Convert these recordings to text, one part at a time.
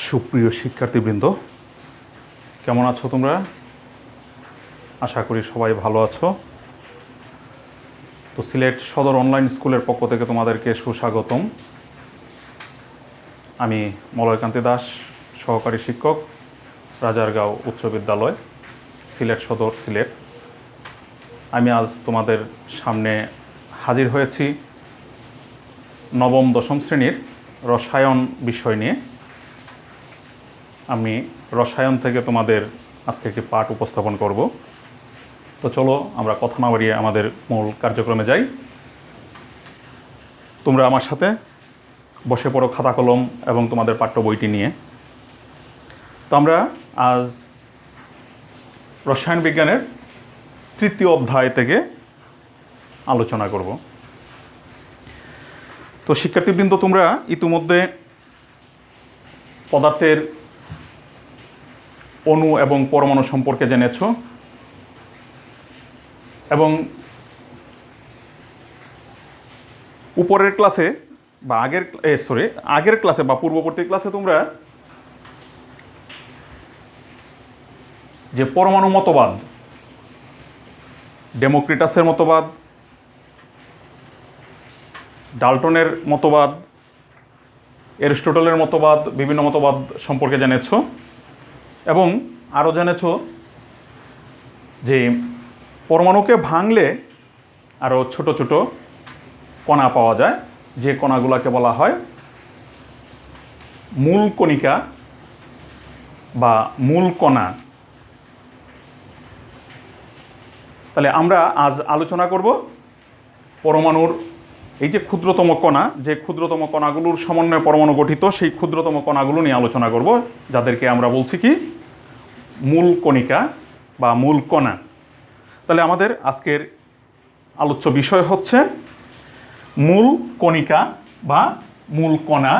সুপ্রিয় শিক্ষার্থীবৃন্দ, কেমন আছো তোমরা? আশা করি সবাই ভালো আছো। তো সিলেট সদর অনলাইন স্কুলের পক্ষ থেকে তোমাদেরকে সুস্বাগতম। আমি মলয়কান্তি দাস, সহকারী শিক্ষক, রাজারগাঁও উচ্চ বিদ্যালয়, সিলেট সদর, সিলেট। আমি আজ তোমাদের সামনে হাজির হয়েছি নবম দশম শ্রেণীর রসায়ন বিষয় নিয়ে। আমি রসায়ন থেকে তোমাদের আজকে একটি পাঠ উপস্থাপন করব। তো চলো আমরা কথা না বাড়িয়ে আমাদের মূল কার্যক্রমে যাই। তোমরা আমার সাথে বসে পড়ো খাতা কলম এবং তোমাদের পাঠ্য বইটি নিয়ে। তো আমরা আজ রসায়ন বিজ্ঞানের তৃতীয় অধ্যায় থেকে আলোচনা করব। তো শিক্ষার্থীবৃন্দ, তোমরা ইতিমধ্যে পদার্থের অণু এবং পরমাণু সম্পর্কে জেনেছ এবং উপরের ক্লাসে বা আগের ক্লাসে বা পূর্ববর্তী ক্লাসে তোমরা যে পরমাণু মতবাদ, ডেমোক্রিটাসের মতবাদ, ডাল্টনের মতবাদ, অ্যারিস্টটলের মতবাদ, বিভিন্ন মতবাদ সম্পর্কে জেনেছ এবং আরও জেনেছ যে পরমাণুকে ভাঙলে আরও ছোট ছোট কণা পাওয়া যায়, যে কণাগুলোকে বলা হয় মূল কণিকা বা মূল কণা। তাহলে আমরা আজ আলোচনা করব পরমাণুর এই যে ক্ষুদ্রতম কণা, যে ক্ষুদ্রতম কণাগুলোর সমন্বয়ে পরমাণু গঠিত, সেই ক্ষুদ্রতম কণাগুলো নিয়ে আলোচনা করব, যাদেরকে আমরা বলছি কি মূল কণিকা বা মূল কণা। তাহলে আমাদের আজকের আলোচ্য বিষয় হচ্ছে মূল কণিকা বা মূল কণা।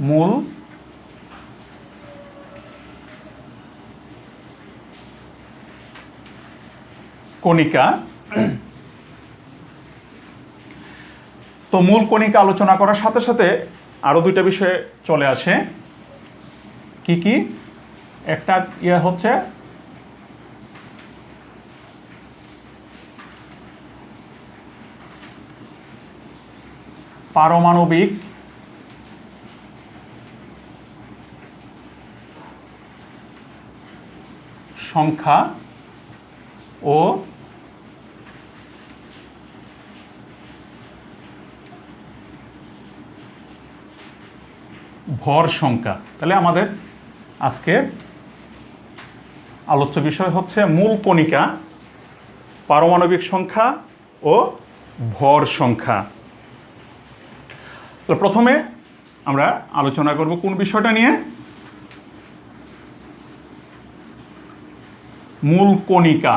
মূল কণিকা। তো মূল কণিকা আলোচনা করার সাথে সাথে আরও দুইটা বিষয় চলে আসে। কি কি? একটা হচ্ছে পারমাণবিক সংখ্যা ও ভর সংখ্যা। তাহলে আমাদের আজকে আলোচ্য বিষয় হচ্ছে মূল কণিকা, পারমাণবিক সংখ্যা ও ভর সংখ্যা। তো প্রথমে আমরা আলোচনা করব কোন বিষয়টা নিয়ে? মূল কণিকা।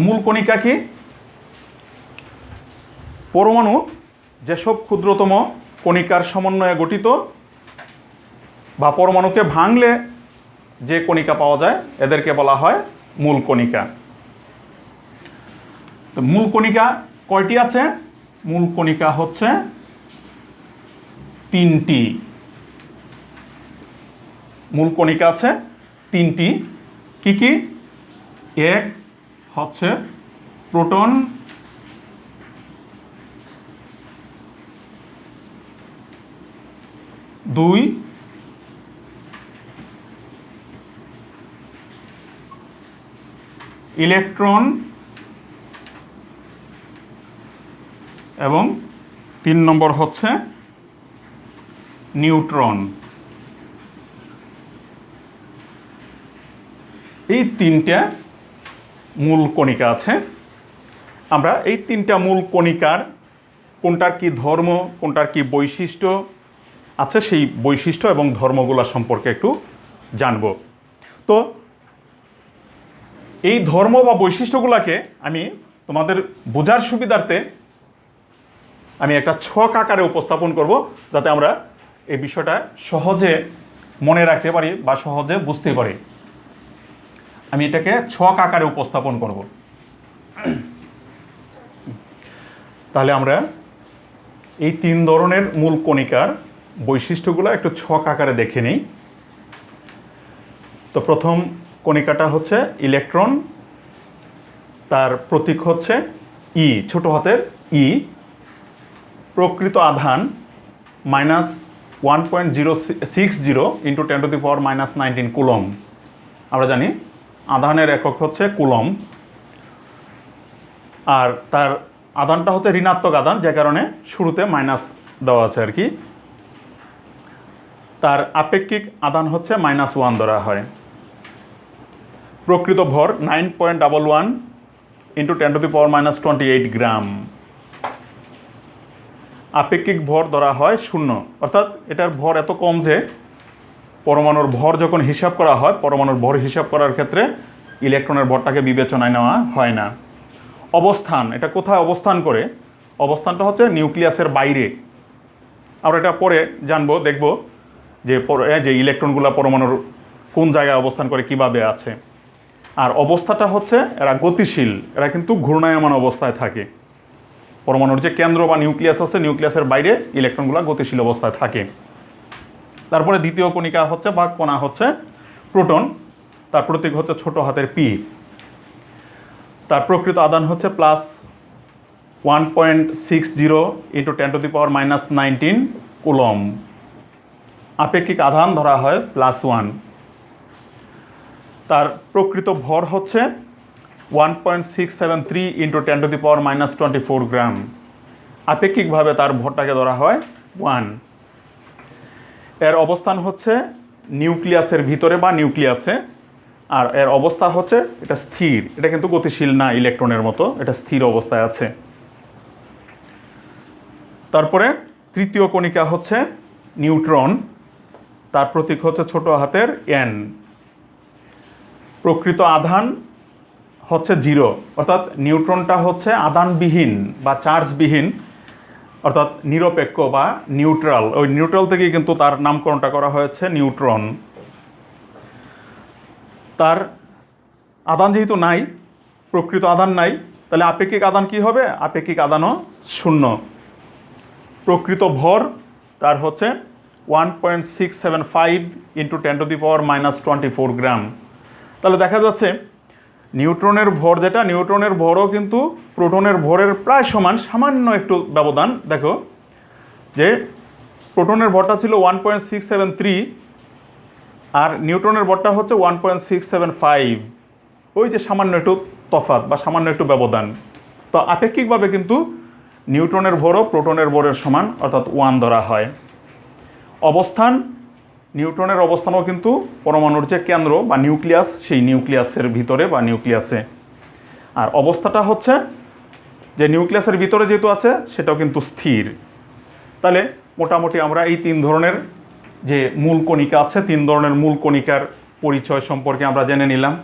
মূল কণিকা কি? পরমাণু যেসব ক্ষুদ্রতম কণিকার সমন্বয়ে গঠিত বা পরমাণুকে ভাঙলে যে কণিকা পাওয়া যায়, এদেরকে বলা হয় মূল কণিকা। তো মূল কণিকা কয়টি আছে? মূল কণিকা হচ্ছে তিনটি। মূল কণিকা আছে তিনটি। কি কি? এক হচ্ছে প্রোটন, দুই ইলেকট্রন এবং তিন নম্বর হচ্ছে নিউট্রন। এই তিনটা মূল কণিকা আছে। আমরা এই তিনটা মূল কণিকার কোনটার কি ধর্ম, কোনটার কি বৈশিষ্ট্য আছে, সেই বৈশিষ্ট্য এবং ধর্মগুলো সম্পর্কে একটু জানব। তো এই ধর্ম বা বৈশিষ্ট্যগুলোকে আমি তোমাদের বোঝার সুবিধার্থে আমি একটা ছক আকারে উপস্থাপন করব, যাতে আমরা এই বিষয়টা সহজে মনে রাখতে পারি বা সহজে বুঝতে পারি। আমি এটাকে ছক আকারে উপস্থাপন করব। তাহলে আমরা এই 3 ধরনের মূল কণিকার বৈশিষ্ট্যগুলো একটু ছক আকারে দেখে নিই। তো প্রথম কণিকাটা হচ্ছে ইলেকট্রন, তার প্রতীক হচ্ছে ই, ছোট হাতের ই। প্রকৃত আধান -1.060 ইন্টু 10⁻⁻19 কুলম। আমরা জানি আধানের একক হচ্ছে কুলম, আর তার আধানটা হচ্ছে ঋণাত্মক আধান, যে কারণে শুরুতে মাইনাস দেওয়া আছে আর কি। তার আপেক্ষিক আধান হচ্ছে -1 ধরা হয়। প্রকৃত ভর 9.11 ইন্টু 10⁻⁻28 গ্রাম। আপেক্ষিক ভর ধরা হয় 0, অর্থাৎ এটার ভর এত কম যে পরমাণুর ভর যখন হিসাব করা হয়, পরমাণুর ভর হিসাব করার ক্ষেত্রে ইলেকট্রনের ভরটাকে বিবেচনায় নেওয়া হয় না। অবস্থান, এটা কোথায় অবস্থান করে? অবস্থানটা হচ্ছে নিউক্লিয়াসের বাইরে। আমরা এটা পরে জানবো, দেখব যে ইলেকট্রনগুলো পরমাণুর কোন জায়গায় অবস্থান করে, কিভাবে আছে। আর অবস্থাটা হচ্ছে এরা গতিশীল, এরা কিন্তু ঘূর্ণায়মান অবস্থায় থাকে। পরমাণুর যে কেন্দ্র বা নিউক্লিয়াস আছে, নিউক্লিয়াসের বাইরে ইলেকট্রনগুলো গতিশীল অবস্থায় থাকে। তারপরে দ্বিতীয় কণিকা হচ্ছে বা কণা হচ্ছে প্রোটন, তার প্রতীক হচ্ছে ছোট হাতের পি। তার প্রকৃত আধান হচ্ছে +1.60 ইন্টু 10⁻⁻19 কুলম। আপেক্ষিক আধান ধরা হয় +1। তার প্রকৃত ভর হচ্ছে 1.673 ইন্টু 10⁻⁻24 গ্রাম। আপেক্ষিকভাবে তার ভরটাকে ধরা হয় 1। এর অবস্থান হচ্ছে নিউক্লিয়াসের ভিতরে বা নিউক্লিয়াসে, আর এর অবস্থা হচ্ছে এটা স্থির, এটা কিন্তু গতিশীল না ইলেকট্রনের মতো, এটা স্থির অবস্থায় আছে। তারপরে তৃতীয় কণিকা হচ্ছে নিউট্রন, তার প্রতীক হচ্ছে ছোট হাতের এন। প্রকৃত আধান হচ্ছে 0, অর্থাৎ নিউট্রনটা হচ্ছে আধানবিহীন বা চার্জবিহীন, অর্থাৎ নিরপেক্ষ বা নিউট্রাল। ওই নিউট্রাল থেকেই কিন্তু তার নামকরণটা করা হয়েছে নিউট্রন। তার আধান যেহেতু নাই, প্রকৃত আধান নাই, তাহলে আপেক্ষিক আধান কি হবে? আপেক্ষিক আধানও 0। প্রকৃত ভর তার হচ্ছে 1.675 ইন্টু 10⁻⁻24 গ্রাম। তাহলে দেখা যাচ্ছে নিউট্রনের ভর যেটা, নিউট্রনের ভরও কিন্তু প্রোটনের ভরের প্রায় সমান, সামান্য একটু ব্যবধান। দেখো যে প্রোটনের ভরটা ছিল 1.673 আর নিউট্রনের ভরটা হচ্ছে 1.675, ওই যে সামান্য একটু তফাৎ বা সামান্য একটু ব্যবধান। তো আপেক্ষিকভাবে কিন্তু নিউট্রনের ভরও প্রোটনের ভরের সমান, অর্থাৎ 1 ধরা হয়। অবস্থান, নিউট্রনের অবস্থানও কিন্তু পরমাণুর যে কেন্দ্র বা নিউক্লিয়াস, সেই নিউক্লিয়াসের ভিতরে বা নিউক্লিয়াসে। আর অবস্থাটা হচ্ছে যে নিউক্লিয়াসের ভিতরে যেহেতু আছে, সেটাও কিন্তু স্থির। তাহলে মোটামুটি আমরা এই 3 ধরনের যে মূল কণিকা আছে, 3 ধরনের মূল কণিকার পরিচয় সম্পর্কে আমরা জেনে নিলাম।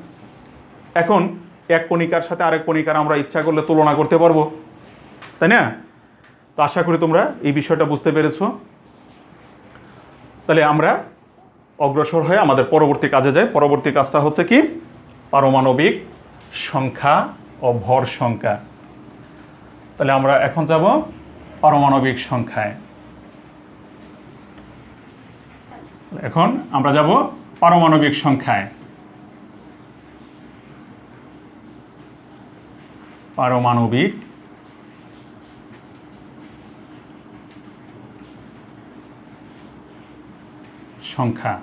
এখন এক কণিকার সাথে আরেক কণিকার আমরা ইচ্ছা করলে তুলনা করতে পারবো, তাই না? তো আশা করি তোমরা এই বিষয়টা বুঝতে পেরেছো। তাহলে আমরা অগ্রসর হয়ে আমাদের পরবর্তী কাজে যাই। পরবর্তী কাজটা হচ্ছে কি? পারমাণবিক সংখ্যা ও ভর সংখ্যা। তাহলে আমরা এখন যাব পারমাণবিক সংখ্যায়। এখন আমরা যাব পারমাণবিক সংখ্যায়। পারমাণবিক সংখ্যা।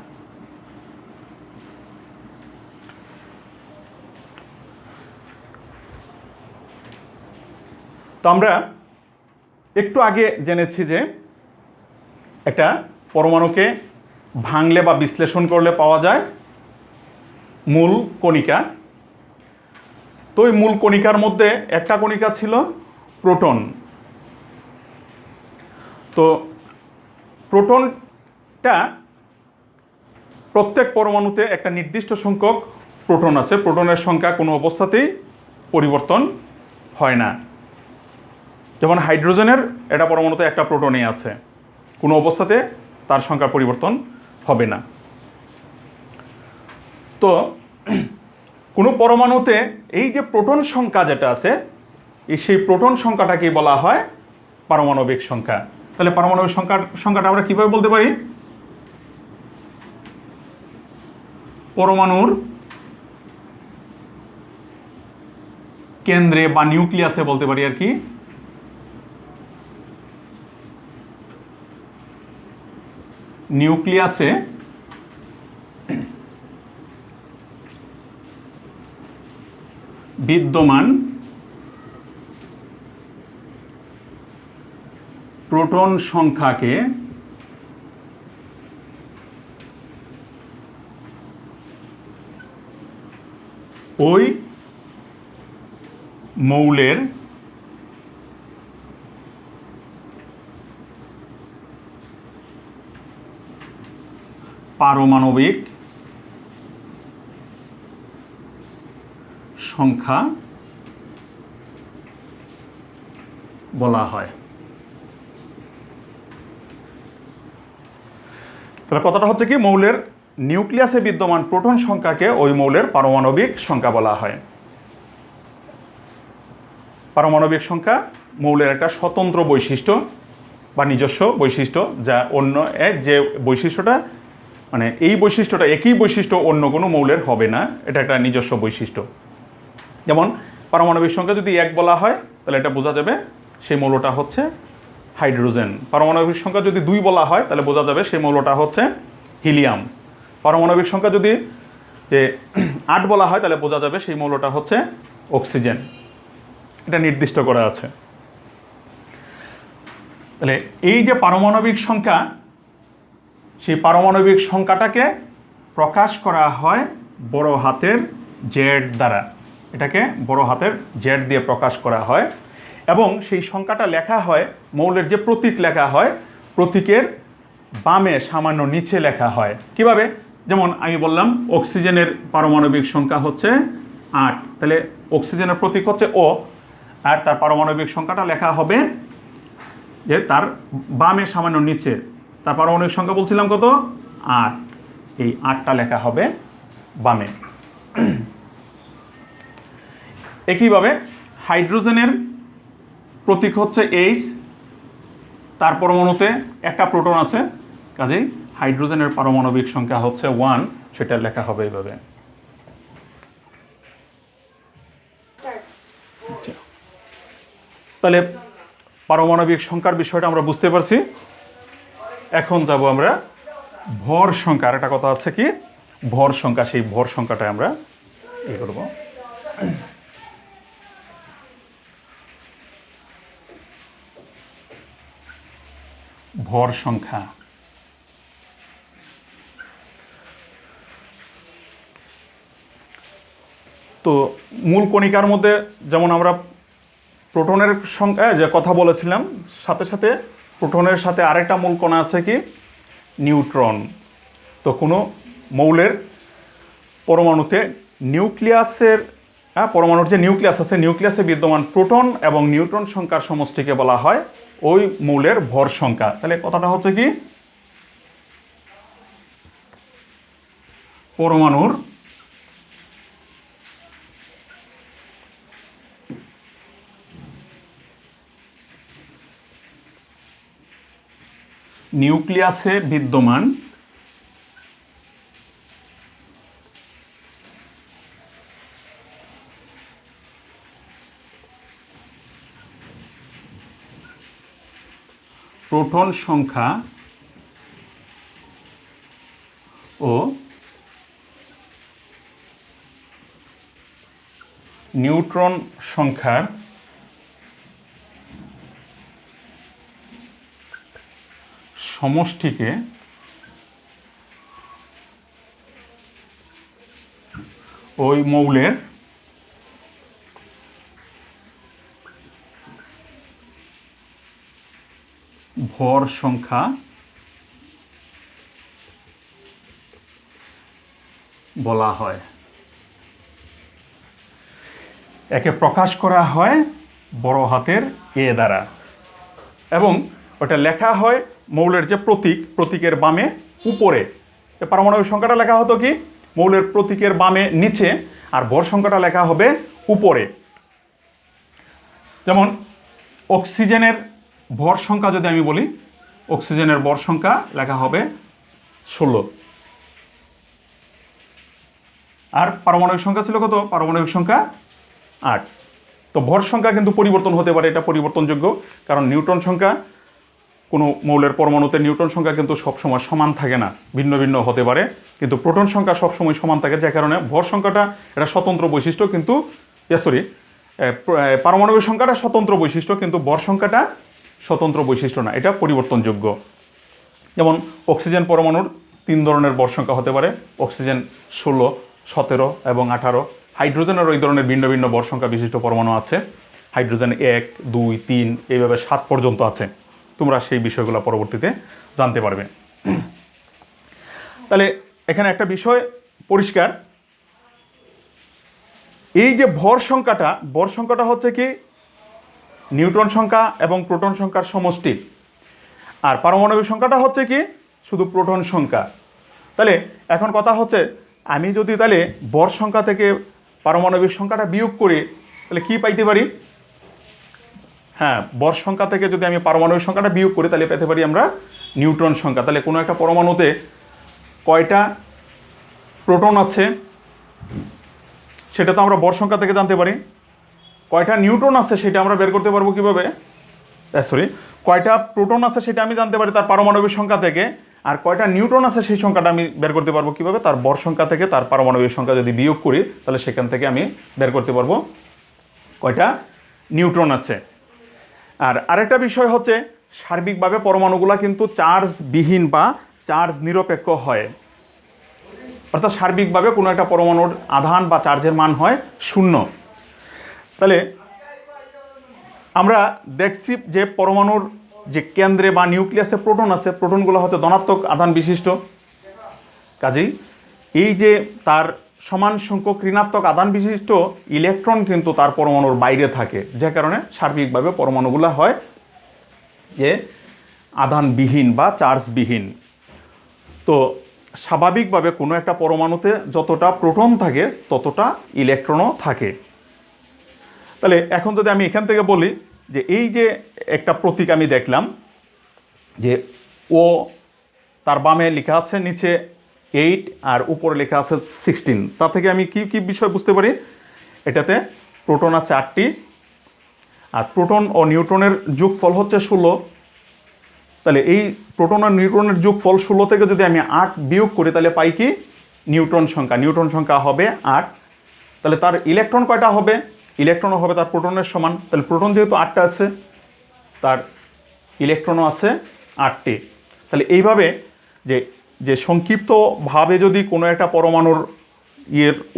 তো আমরা একটু আগে জেনেছি যে একটা পরমাণুকে ভাঙলে বা বিশ্লেষণ করলে পাওয়া যায় মূল কণিকা। তো ওই মূল কণিকার মধ্যে একটা কণিকা ছিল প্রোটন। তো প্রোটনটা প্রত্যেক পরমাণুতে একটা নির্দিষ্ট সংখ্যক প্রোটন আছে। প্রোটনের সংখ্যা কোনো অবস্থাতেই পরিবর্তন হয় না। যেমন হাইড্রোজেনের এটা পরমাণুতে একটা প্রোটনই আছে, কোনো অবস্থাতে তার সংখ্যা পরিবর্তন হবে না। তো কোনো পরমাণুতে এই যে প্রোটন সংখ্যা যেটা আছে সেই প্রোটন সংখ্যাটাকে বলা হয় পারমাণবিক সংখ্যা। তাহলে পারমাণবিক সংখ্যাটা আমরা কিভাবে বলতে পারি? পরমাণুর কেন্দ্রে বা নিউক্লিয়াসে বলতে পারি আর কি, নিউক্লিয়াসে বিদ্যমান প্রোটন সংখ্যাকে ওই মৌলের পারমাণবিক সংখ্যা বলা হয়। তাহলে কথাটা হচ্ছে কি, মৌলের নিউক্লিয়াসে বিদ্যমান প্রোটন সংখ্যাকে ওই মৌলের পারমাণবিক সংখ্যা বলা হয়। পারমাণবিক সংখ্যা মৌলের একটা স্বতন্ত্র বৈশিষ্ট্য বা নিজস্ব বৈশিষ্ট্য, যা অন্য যে বৈশিষ্ট্যটা মানে এই বৈশিষ্ট্যটা একই বৈশিষ্ট্য অন্য কোনো মৌলের হবে না, এটা একটা নিজস্ব বৈশিষ্ট্য। যেমন পারমাণবিক সংখ্যা যদি 1 বলা হয় তাহলে এটা বোঝা যাবে সেই মৌলটা হচ্ছে হাইড্রোজেন। পারমাণবিক সংখ্যা যদি 2 বলা হয় তাহলে বোঝা যাবে সেই মৌলটা হচ্ছে হিলিয়াম। পারমাণবিক সংখ্যা যদি 8 বলা হয় তাহলে বোঝা যাবে সেই মৌলটা হচ্ছে অক্সিজেন। এটা নির্দিষ্ট করা আছে। তাহলে এই যে পারমাণবিক সংখ্যা, সেই পারমাণবিক সংখ্যাটাকে প্রকাশ করা হয় বড় হাতের জেড দ্বারা। এটাকে বড় হাতের জেড দিয়ে প্রকাশ করা হয় এবং সেই সংখ্যাটা লেখা হয়, মৌলের যে প্রতীক লেখা হয়, প্রতীকের বামে সামান্য নিচে লেখা হয়। কিভাবে? যেমন আমি বললাম অক্সিজেনের পারমাণবিক সংখ্যা হচ্ছে 8, তাহলে অক্সিজেনের প্রতীক হচ্ছে O, আর তার পারমাণবিক সংখ্যাটা লেখা হবে যে তার বামে সামান্য নিচে। তার পারমাণবিক সংখ্যা বলছিলাম কত? 8। এই 8টা লেখা হবে বামে। একইভাবে হাইড্রোজেনের প্রতীক হচ্ছে H, তার পরমাণুতে একটা প্রোটন আছে, কাজেই হাইড্রোজেনের পারমাণবিক সংখ্যা হচ্ছে 1, সেটা লেখা হবে এইভাবে। তাহলে পারমাণবিক সংখ্যার বিষয়টা আমরা বুঝতে পারছি। এখন যাব আমরা ভর সংখ্যা। আর একটা কথা আছে কি, ভর সংখ্যা, সেই ভর সংখ্যাটা আমরা করব। ভর সংখ্যা। তো মূল কণিকার মধ্যে যেমন আমরা প্রোটনের সংখ্যা যে কথা বলেছিলাম, সাথে সাথে প্রোটনের সাথে আরেকটা মূল কণা আছে কি, নিউট্রন। তো কোনো মৌলের পরমাণুতে নিউক্লিয়াসের পরমাণুর যে নিউক্লিয়াস আছে, নিউক্লিয়াসে বিদ্যমান প্রোটন এবং নিউট্রন সংখ্যার সমষ্টিকে বলা হয় ওই মৌলের ভর সংখ্যা। তাহলে কথাটা হচ্ছে কি, পরমাণুর নিউক্লিয়াসে বিদ্যমান প্রোটন সংখ্যা ও নিউট্রন সংখ্যার সমষ্টিকে ওই মৌলের ভর সংখ্যা বলা হয়। একে প্রকাশ করা হয় বড় হাতের A দ্বারা এবং ওটা লেখা হয় মৌলের যে প্রতীকের বামে উপরে। পারমাণবিক সংখ্যাটা লেখা হতো কি, মৌলের প্রতীকের বামে নিচে, আর ভর সংখ্যাটা লেখা হবে উপরে। যেমন অক্সিজেনের ভর সংখ্যা যদি আমি বলি, অক্সিজেনের ভর সংখ্যা লেখা হবে 16। আর পারমাণবিক সংখ্যা ছিল কত? পারমাণবিক সংখ্যা 8। তো ভর সংখ্যা কিন্তু পরিবর্তন হতে পারে, এটা পরিবর্তনযোগ্য, কারণ নিউটন সংখ্যা কোনো মৌলের পরমাণুতে নিউটন সংখ্যা কিন্তু সবসময় সমান থাকে না, ভিন্ন ভিন্ন হতে পারে, কিন্তু প্রোটন সংখ্যা সবসময় সমান থাকে, যে কারণে ভর সংখ্যাটা এটা স্বতন্ত্র বৈশিষ্ট্য, কিন্তু পারমাণবিক সংখ্যাটা স্বতন্ত্র বৈশিষ্ট্য, কিন্তু ভর সংখ্যাটা স্বতন্ত্র বৈশিষ্ট্য না, এটা পরিবর্তনযোগ্য। যেমন অক্সিজেন পরমাণুর 3 ধরনের ভর সংখ্যা হতে পারে, অক্সিজেন 16, 17 এবং 18। হাইড্রোজেনের ওই ধরনের ভিন্ন ভিন্ন ভর সংখ্যা বিশিষ্ট পরমাণু আছে, হাইড্রোজেন 1, 2, 3 এইভাবে 7 পর্যন্ত আছে। তোমরা সেই বিষয়গুলো পরবর্তীতে জানতে পারবে। তাহলে এখানে একটা বিষয় পরিষ্কার, এই যে ভর সংখ্যাটা হচ্ছে কি নিউটন সংখ্যা এবং প্রোটন সংখ্যার সমষ্টি, আর পারমাণবিক সংখ্যাটা হচ্ছে কি শুধু প্রোটন সংখ্যা। তাহলে এখন কথা হচ্ছে, আমি যদি তাহলে ভর সংখ্যা থেকে পারমাণবিক সংখ্যাটা বিয়োগ করি, তাহলে কি পাইতে পারি? হ্যাঁ, ভর সংখ্যা থেকে যদি আমি পারমাণবিক সংখ্যাটা বিয়োগ করি, তাহলে পেতে পারি আমরা নিউট্রন সংখ্যা। তাহলে কোনো একটা পরমাণুতে কয়টা প্রোটন আছে সেটা তো আমরা ভর সংখ্যা থেকে জানতে পারি। কয়টা নিউট্রন আছে সেটা আমরা বের করতে পারবো কীভাবে? কয়টা প্রোটন আছে সেটা আমি জানতে পারি তার পারমাণবিক সংখ্যা থেকে, আর কয়টা নিউট্রন আছে সেই সংখ্যাটা আমি বের করতে পারবো কীভাবে? তার ভর সংখ্যা থেকে তার পারমাণবিক সংখ্যা যদি বিয়োগ করি, তাহলে সেখান থেকে আমি বের করতে পারবো কয়টা নিউট্রন আছে। আর আরেকটা বিষয় হচ্ছে, সার্বিকভাবে পরমাণুগুলো কিন্তু চার্জবিহীন বা চার্জ নিরপেক্ষ হয়, অর্থাৎ সার্বিকভাবে কোনো একটা পরমাণুর আধান বা চার্জের মান হয় 0। তাহলে আমরা দেখছি যে পরমাণুর যে কেন্দ্রে বা নিউক্লিয়াসে প্রোটন আছে, প্রোটনগুলো হয়তো ধনাত্মক আধান বিশিষ্ট, কাজেই এই যে তার সমান সংখ্যক ঋণাত্মক আধান বিশিষ্ট ইলেকট্রন কিন্তু তার পরমাণুর বাইরে থাকে, যে কারণে সার্বিকভাবে পরমাণুগুলো হয় যে আধানবিহীন বা চার্জবিহীন। তো স্বাভাবিকভাবে কোনো একটা পরমাণুতে যতটা প্রোটন থাকে ততটা ইলেকট্রনও থাকে। তাহলে এখন যদি আমি এখান থেকে বলি যে এই যে একটা প্রতীক আমি দেখলাম যে ও, তার বামে লেখা আছে নিচে 8 আর উপরে লেখা আছে 16, তা থেকে আমি কি কি বিষয় বুঝতে পারি? এটাতে প্রোটন আছে 8টি, আর প্রোটন ও নিউট্রনের যোগফল হচ্ছে 16। তাহলে এই প্রোটন আর নিউট্রনের যোগফল 16 থেকে যদি আমি 8 বিয়োগ করি, তাহলে পাই কি নিউট্রন সংখ্যা। নিউট্রন সংখ্যা হবে 8। তাহলে তার ইলেকট্রন কয়টা হবে? ইলেকট্রনও হবে তার প্রোটনের সমান। তাহলে প্রোটন যেহেতু 8টা আছে, তার ইলেকট্রনও আছে 8টি। তাহলে এইভাবে যে যে সংক্ষিপ্তভাবে যদি কোনো একটা পরমাণুর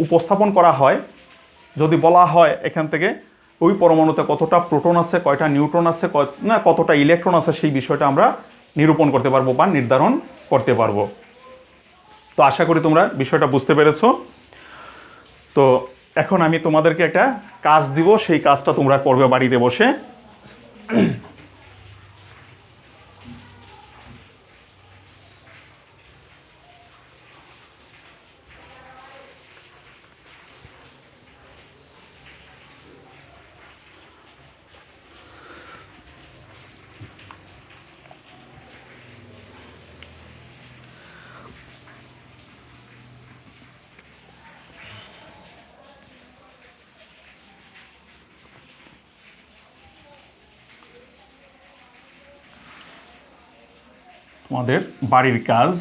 উপস্থাপন করা হয়, যদি বলা হয় এখান থেকে ওই পরমাণুতে কতটা প্রোটন আছে, কয়টা নিউট্রন আছে, কতটা ইলেকট্রন আছে, সেই বিষয়টা আমরা নিরূপণ করতে পারবো বা নির্ধারণ করতে পারবো। তো আশা করি তোমরা বিষয়টা বুঝতে পেরেছো। তো এখন আমি তোমাদেরকে একটা কাজ দিব, সেই কাজটা তোমরা করবে বাড়িতে বসে। তোমাদের বাড়ির কাজ,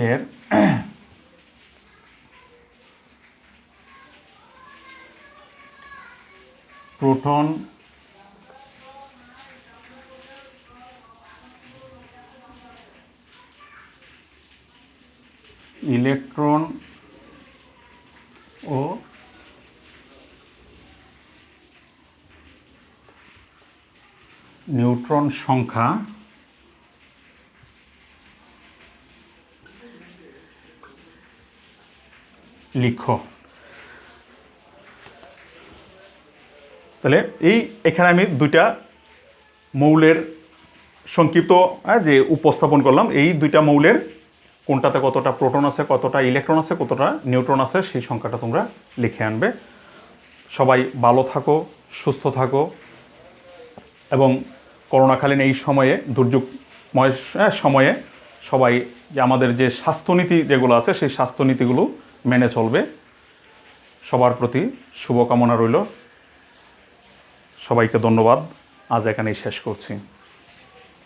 এর প্রোটন ইলেকট্রন ও নিউট্রন সংখ্যা লিখো। তাহলে এখানে আমি দুইটা মৌলের সংক্ষিপ্ত যে উপস্থাপন করলাম, এই দুইটা মৌলের কোনটাতে কতটা প্রোটন আছে, কতটা ইলেকট্রন আছে, কতটা নিউট্রন আছে, সেই সংখ্যাটা তোমরা লিখে আনবে। সবাই ভালো থাকো, সুস্থ থাকো এবং করোনাকালীন এই সময়ে, দুর্যোগময় সময়ে সবাই যে আমাদের যে স্বাস্থ্যনীতি যেগুলো আছে সেই স্বাস্থ্যনীতিগুলো মেনে চলবে। সবার প্রতি শুভকামনা রইল। সবাইকে ধন্যবাদ। আজ এখানেই শেষ করছি।